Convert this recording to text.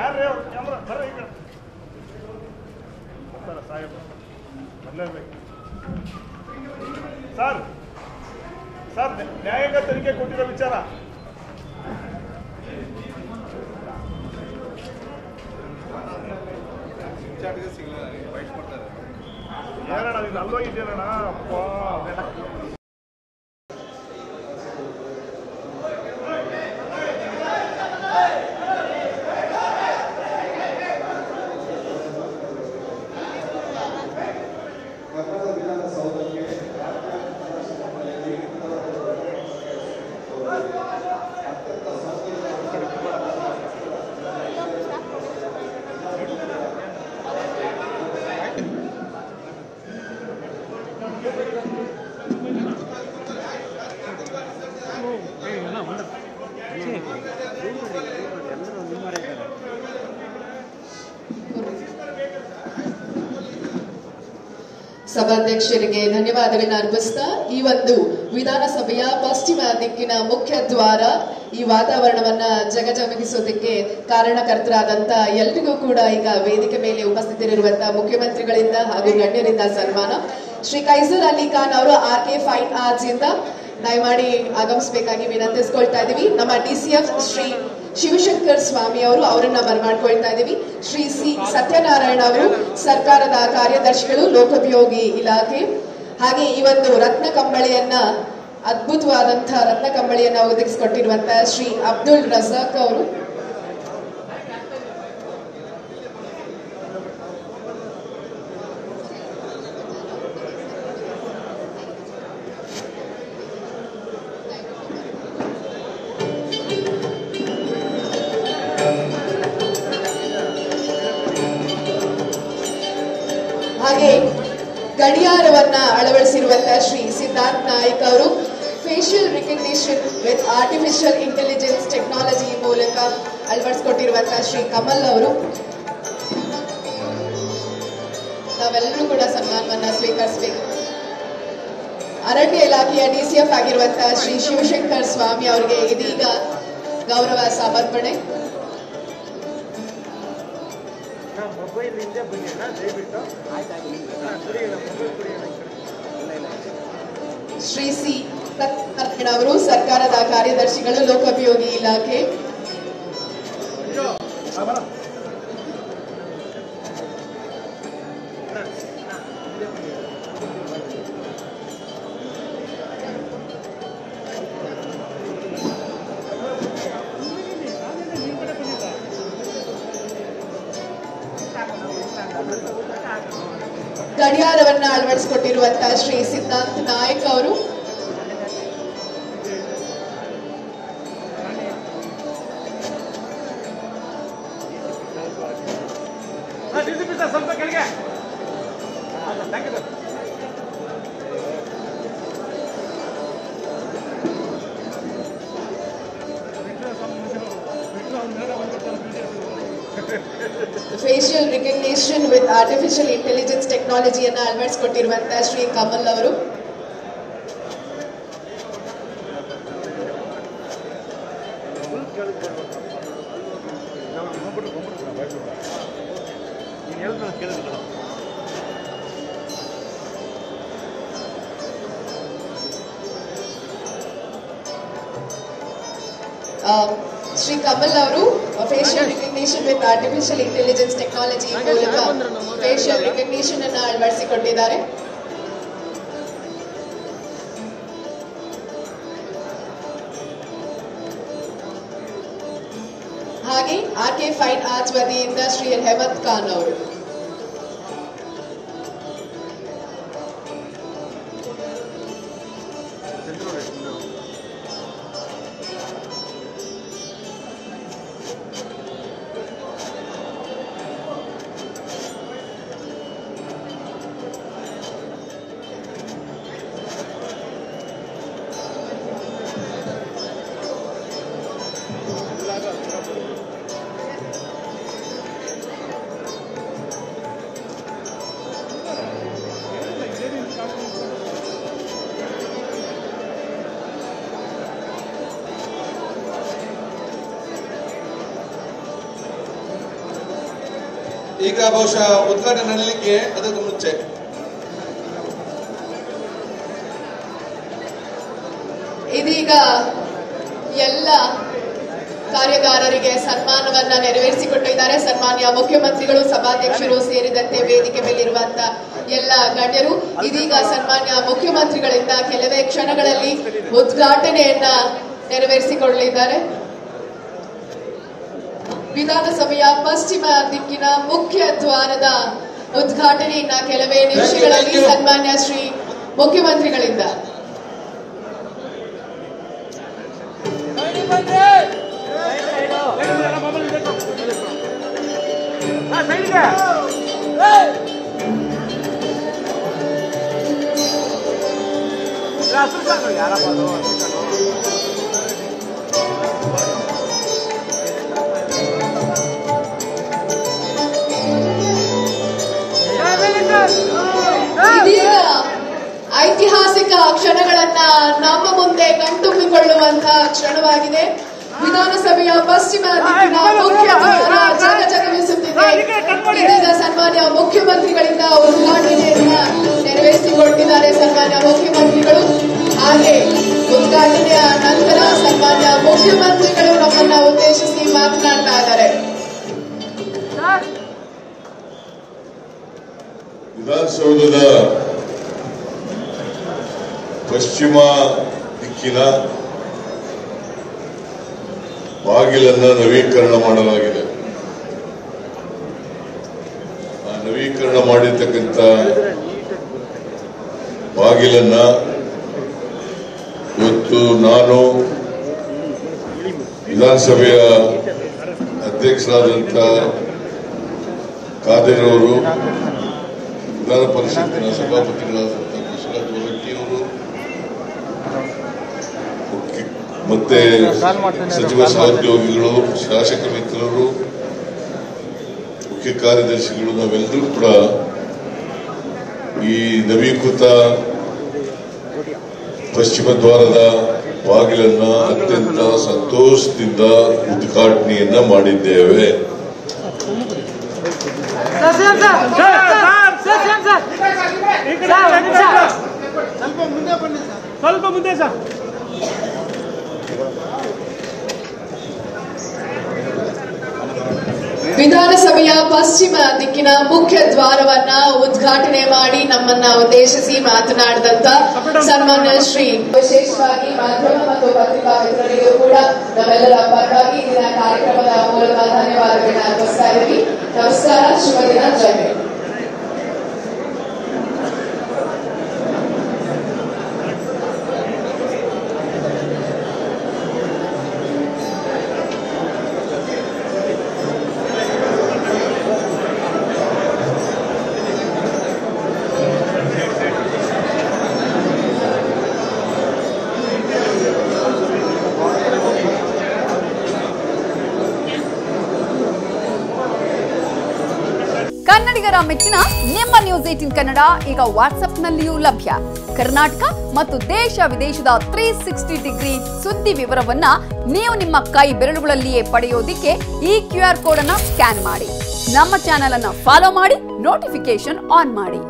ಯಾರೇ ಕ್ಯಾಮ್ರಾ ಬರ್ರಿ ಈಗ ಬರ್ತಾರ ಸಾಹೇಬ್ ಬರಲೇಬೇಕು ಸರ್. ಸರ್ ನ್ಯಾಯಾಂಗ ತನಿಖೆ ಕೊಟ್ಟಿರೋ ವಿಚಾರ ಏನಣ್ಣ ನೀನು ಅಲ್ಲೋಗಿದ್ದೀರಣ್ಣ ಅಪ್ಪ. ಸಭಾಧ್ಯಕ್ಷರಿಗೆ ಧನ್ಯವಾದಗಳನ್ನ ಅರ್ಪಿಸ್ತಾ ಈ ಒಂದು ವಿಧಾನಸಭೆಯ ಪಶ್ಚಿಮ ದಿಕ್ಕಿನ ಮುಖ್ಯ ದ್ವಾರ ಈ ವಾತಾವರಣವನ್ನ ಜಗಜಗಿಸೋದಕ್ಕೆ ಕಾರಣಕರ್ತರಾದಂತ ಎಲ್ರಿಗೂ ಕೂಡ ಈಗ ವೇದಿಕೆ ಮೇಲೆ ಉಪಸ್ಥಿತರಿರುವಂತಹ ಮುಖ್ಯಮಂತ್ರಿಗಳಿಂದ ಹಾಗೂ ಗಣ್ಯರಿಂದ ಸನ್ಮಾನ. ಶ್ರೀ ಕೈಸರ್ ಅಲಿ ಖಾನ್ ಅವರು RK ಫೈನ್ ಆರ್ಟ್ಸ್ ಇಂದ ದಯಮಾಡಿ ಆಗಮಿಸಬೇಕಾಗಿ ವಿನಂತಿಸ್ಕೊಳ್ತಾ ಇದೀವಿ. ನಮ್ಮ DCF ಶ್ರೀ ಶಿವಶಂಕರ್ ಸ್ವಾಮಿ ಅವರು ಅವರನ್ನ ಬರಮಾಡ್ಕೊಳ್ತಾ ಇದೀವಿ. ಶ್ರೀ C ಸತ್ಯನಾರಾಯಣ ಅವರು ಸರ್ಕಾರದ ಕಾರ್ಯದರ್ಶಿಗಳು ಲೋಕೋಪಯೋಗಿ ಇಲಾಖೆ. ಹಾಗೆ ಈ ಒಂದು ರತ್ನ ಕಂಬಳಿಯನ್ನ ಅದ್ಭುತವಾದಂತಹ ರತ್ನ ಕಂಬಳಿಯನ್ನ ಒದಗಿಸಿಕೊಟ್ಟಿರುವಂತಹ ಶ್ರೀ ಅಬ್ದುಲ್ ರಜಾಕ್ ಅವರು. ಹಾಗೆ ಗಡಿಯಾರವನ್ನ ಅಳವಡಿಸಿರುವಂತಹ ಶ್ರೀ ಸಿದ್ಧಾರ್ಥ್ ನಾಯ್ಕ್ ಅವರು facial recognition with artificial intelligence technology ಮೂಲಕ ಅಳವಡಿಸಿಕೊಟ್ಟಿರುವಂತಹ ಶ್ರೀ ಕಮಲ್ ಅವರು. ನಾವೆಲ್ಲರೂ ಕೂಡ ಸನ್ಮಾನವನ್ನ ಸ್ವೀಕರಿಸಬೇಕು. ಅರಣ್ಯ ಇಲಾಖೆಯ DCF ಆಗಿರುವಂತಹ ಶ್ರೀ ಶಿವಶಂಕರ್ ಸ್ವಾಮಿ ಅವರಿಗೆ ಇದೀಗ ಗೌರವ ಸಮರ್ಪಣೆ. ಶ್ರೀ C ಸತ್ಯನಾರಾಯಣ ಅವರು ಸರ್ಕಾರದ ಕಾರ್ಯದರ್ಶಿಗಳು ಲೋಕೋಪಯೋಗಿ ಇಲಾಖೆ. ಗಡಿಯಾರವನ್ನ ಅಳವಡಿಸಿಕೊಟ್ಟಿರುವಂತಹ ಶ್ರೀ ಸಿದ್ಧಾರ್ಥ್ ನಾಯ್ಕ್ ಅವರು. Facial recognition with artificial intelligence ಟೆಕ್ನಾಲಜಿಯನ್ನ ಅಳವಡಿಸಿಕೊಟ್ಟಿರುವಂತಹ ಶ್ರೀ ಕಮಲ್ ಅವರು. ಶ್ರೀ ಕಮಲ್ ಅವರು facial recognition with artificial intelligence technology ಮೂಲಕ ಫೇಶಿಯಲ್ ರಿಕಗ್ನಿಷನ್ ಅನ್ನು ಅಳವಡಿಸಿಕೊಂಡಿದ್ದಾರೆ. ಹಾಗೆ RK ಫೈನ್ ಆರ್ಟ್ಸ್ ವತಿಯಿಂದ ಶ್ರೀ ಹೇಮಂತ್ ಖಾನ್ ಅವರು. ಈಗ ಬಹುಶಃ ಉದ್ಘಾಟನೆ ಮಾಡಲಿಕ್ಕೆ ಅದಕ್ಕೂ ಮುಂಚೆ ಇದೀಗ ಎಲ್ಲ ಕಾರ್ಯಗಾರರಿಗೆ ಸನ್ಮಾನವನ್ನ ನೆರವೇರಿಸಿಕೊಟ್ಟಿದ್ದಾರೆ. ಸನ್ಮಾನ್ಯ ಮುಖ್ಯಮಂತ್ರಿಗಳು, ಸಭಾಧ್ಯಕ್ಷರು ಸೇರಿದಂತೆ ವೇದಿಕೆ ಮೇಲಿರುವಂತಹ ಎಲ್ಲ ಗಣ್ಯರು ಇದೀಗ ಸನ್ಮಾನ್ಯ ಮುಖ್ಯಮಂತ್ರಿಗಳಿಂದ ಕೆಲವೇ ಕ್ಷಣಗಳಲ್ಲಿ ಉದ್ಘಾಟನೆಯನ್ನ ನೆರವೇರಿಸಿಕೊಳ್ಳಲಿದ್ದಾರೆ. ವಿಧಾನಸಭೆಯ ಪಶ್ಚಿಮ ದಿಕ್ಕಿನ ಮುಖ್ಯ ದ್ವಾರದ ಉದ್ಘಾಟನೆಯನ್ನ ಕೆಲವೇ ನಿಮಿಷಗಳಲ್ಲಿ ಸನ್ಮಾನ್ಯ ಶ್ರೀ ಮುಖ್ಯಮಂತ್ರಿಗಳಿಂದ. ಇದೀಗ ಐತಿಹಾಸಿಕ ಕ್ಷಣಗಳನ್ನ ನಮ್ಮ ಮುಂದೆ ಕಣ್ತುಂಬಿಕೊಳ್ಳುವಂತಹ ಕ್ಷಣವಾಗಿದೆ. ವಿಧಾನಸಭೆಯ ಪಶ್ಚಿಮ ದಿಕ್ಕಿನ ಮುಖ್ಯ ದ್ವಾರ ಜಗಜಗಮಿಸುತ್ತಿದೆ. ಇದೀಗ ಸನ್ಮಾನ್ಯ ಮುಖ್ಯಮಂತ್ರಿಗಳಿಂದ ಉದ್ಘಾಟನೆಯನ್ನ ನೆರವೇರಿಸಿಕೊಟ್ಟಿದ್ದಾರೆ ಸನ್ಮಾನ್ಯ ಮುಖ್ಯಮಂತ್ರಿಗಳು. ಹಾಗೆ ಉದ್ಘಾಟನೆಯ ನಂತರ ಸನ್ಮಾನ್ಯ ಮುಖ್ಯಮಂತ್ರಿಗಳು ನಮ್ಮನ್ನ ಉದ್ದೇಶಿಸಿ ಮಾತನಾಡ್ತಾ ಇದ್ದಾರೆ. ವಿಧಾನಸೌಧದ ಪಶ್ಚಿಮ ದಿಕ್ಕಿನ ಬಾಗಿಲನ್ನ ನವೀಕರಣ ಮಾಡಲಾಗಿದೆ. ಆ ನವೀಕರಣ ಮಾಡಿರ್ತಕ್ಕಂಥ ಬಾಗಿಲನ್ನ ಇವತ್ತು ನಾನು ವಿಧಾನಸಭೆಯ ಅಧ್ಯಕ್ಷರಾದಂಥ ಕಾದೇರವರು, ವಿಧಾನ ಪರಿಷತ್ತಿನ ಸಭಾಪತಿಗಳಾದಂಥ ಕೃಷ್ಣರಾಜ ಹೊರಟ್ಟಿಯವರು ಮತ್ತೆ ಸಚಿವ ಸಹೋದ್ಯೋಗಿಗಳು, ಶಾಸಕ ಮಿತ್ರರು, ಮುಖ್ಯ ಕಾರ್ಯದರ್ಶಿಗಳು ನಾವೆಲ್ಲರೂ ಕೂಡ ಈ ನವೀಕೃತ ಪಶ್ಚಿಮ ದ್ವಾರದ ಬಾಗಿಲನ್ನ ಅತ್ಯಂತ ಸಂತೋಷದಿಂದ ಉದ್ಘಾಟನೆಯನ್ನ ಮಾಡಿದ್ದೇವೆ. ಸ್ವಲ್ಪ ಮುಂದೆ ಸರ್. ವಿಧಾನಸಭೆಯ ಪಶ್ಚಿಮ ದಿಕ್ಕಿನ ಮುಖ್ಯ ದ್ವಾರವನ್ನ ಉದ್ಘಾಟನೆ ಮಾಡಿ ನಮ್ಮನ್ನ ಉದ್ದೇಶಿಸಿ ಮಾತನಾಡಿದಂತ ಸನ್ಮಾನ್ಯ ಶ್ರೀ ವಿಶೇಷವಾಗಿ ಮಾಧ್ಯಮ ಮತ್ತು ಪತ್ರಿಕಾ ಮಿತ್ರರಿಗೂ ಕೂಡ ನಮ್ಮೆಲ್ಲರ ಪರವಾಗಿ ಇಂದಿನ ಕಾರ್ಯಕ್ರಮದ ಮೂಲಕ ಧನ್ಯವಾದಗಳನ್ನ ಅರ್ಪಿಸ್ತಾ ಇದ್ದೀವಿ. ನಮಸ್ಕಾರ, ಶುಭ ದಿನ, ಜೈ ಹಿಂದ್. ಕನ್ನಡಿಗರ ಮೆಚ್ಚಿನ ನಿಮ್ಮ ನ್ಯೂಸ್ 18 ಕನ್ನಡ ಈಗ ವಾಟ್ಸ್ಆಪ್ನಲ್ಲಿಯೂ ಲಭ್ಯ. ಕರ್ನಾಟಕ ಮತ್ತು ದೇಶ ವಿದೇಶದ 360 ಡಿಗ್ರಿ ಸುದ್ದಿ ವಿವರವನ್ನ ನೀವು ನಿಮ್ಮ ಕೈ ಬೆರಳುಗಳಲ್ಲಿಯೇ ಪಡೆಯೋದಿಕ್ಕೆ ಈ QR ಕೋಡ್ ಅನ್ನು ಸ್ಕ್ಯಾನ್ ಮಾಡಿ. ನಮ್ಮ ಚಾನೆಲ್ ಅನ್ನು ಫಾಲೋ ಮಾಡಿ, ನೋಟಿಫಿಕೇಶನ್ ಆನ್ ಮಾಡಿ.